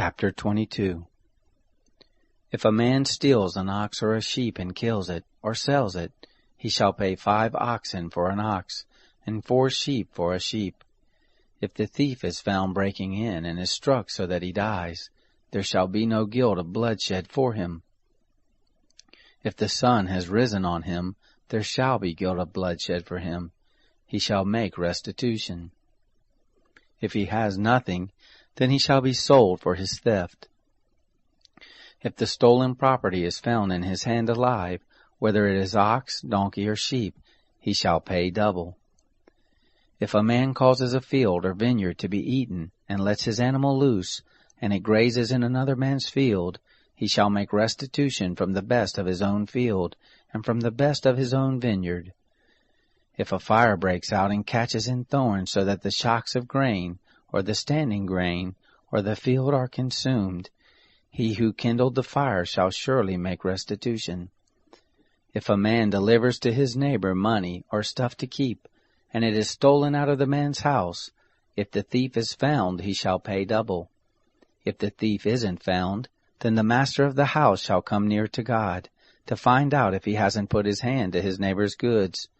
Chapter 22. If a man steals an ox or a sheep and kills it, or sells it, he shall pay 5 oxen for an ox, and 4 sheep for a sheep. If the thief is found breaking in, and is struck so that he dies, there shall be no guilt of bloodshed for him. If the sun has risen on him, there shall be guilt of bloodshed for him. He shall make restitution. If he has nothing, then he shall be sold for his theft. If the stolen property is found in his hand alive, whether it is ox, donkey, or sheep, he shall pay double. If a man causes a field or vineyard to be eaten, and lets his animal loose, and it grazes in another man's field, he shall make restitution from the best of his own field, and from the best of his own vineyard. If a fire breaks out and catches in thorns, so that the shocks of grain, or the standing grain, or the field are consumed, he who kindled the fire shall surely make restitution. If a man delivers to his neighbor money or stuff to keep, and it is stolen out of the man's house, if the thief is found, he shall pay double. If the thief isn't found, then the master of the house shall come near to God, to find out if he hasn't put his hand to his neighbor's goods.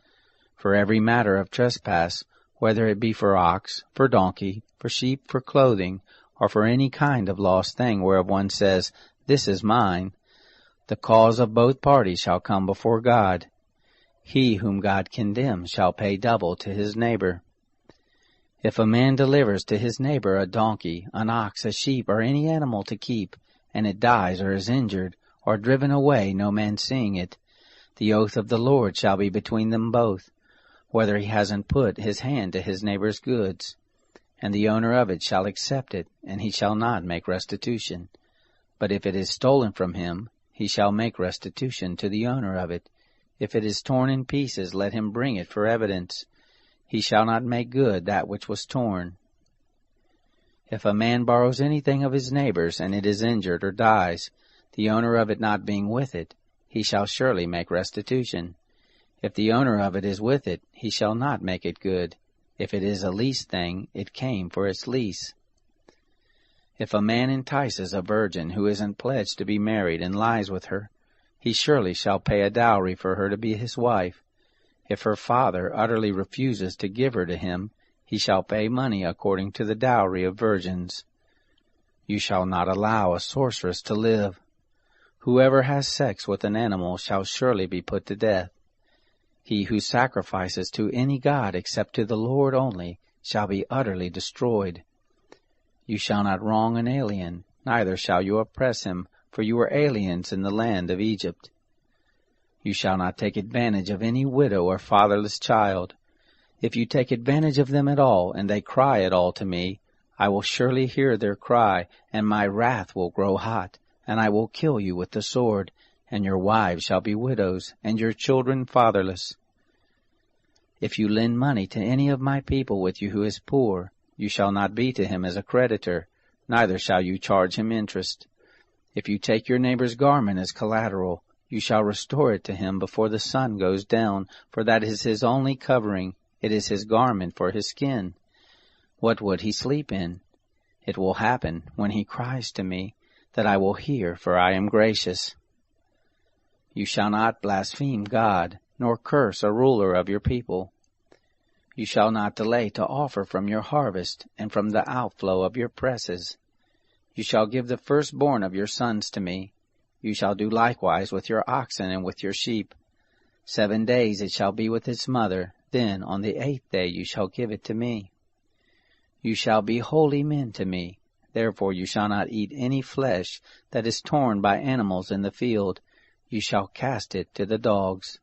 For every matter of trespass, whether it be for ox, for donkey, for sheep, for clothing, or for any kind of lost thing whereof one says, "This is mine," the cause of both parties shall come before God. He whom God condemns shall pay double to his neighbor. If a man delivers to his neighbor a donkey, an ox, a sheep, or any animal to keep, and it dies or is injured, or driven away, no man seeing it, the oath of the Lord shall be between them both, whether he hasn't put his hand to his neighbor's goods. And the owner of it shall accept it, and he shall not make restitution. But if it is stolen from him, he shall make restitution to the owner of it. If it is torn in pieces, let him bring it for evidence. He shall not make good that which was torn. If a man borrows anything of his neighbor's, and it is injured or dies, the owner of it not being with it, he shall surely make restitution. If the owner of it is with it, he shall not make it good. If it is a leased thing, it came for its lease. If a man entices a virgin who isn't pledged to be married and lies with her, he surely shall pay a dowry for her to be his wife. If her father utterly refuses to give her to him, he shall pay money according to the dowry of virgins. You shall not allow a sorceress to live. Whoever has sex with an animal shall surely be put to death. He who sacrifices to any god except to the Lord only shall be utterly destroyed. You shall not wrong an alien, neither shall you oppress him, for you were aliens in the land of Egypt. You shall not take advantage of any widow or fatherless child. If you take advantage of them at all, and they cry at all to me, I will surely hear their cry, and my wrath will grow hot, and I will kill you with the sword, and your wives shall be widows, and your children fatherless. If you lend money to any of my people with you who is poor, you shall not be to him as a creditor, neither shall you charge him interest. If you take your neighbor's garment as collateral, you shall restore it to him before the sun goes down, for that is his only covering, it is his garment for his skin. What would he sleep in? It will happen, when he cries to me, that I will hear, for I am gracious. You shall not blaspheme God, nor curse a ruler of your people. You shall not delay to offer from your harvest, and from the outflow of your presses. You shall give the firstborn of your sons to me. You shall do likewise with your oxen and with your sheep. 7 days it shall be with its mother, then on the 8th day you shall give it to me. You shall be holy men to me. Therefore you shall not eat any flesh that is torn by animals in the field. You shall cast it to the dogs.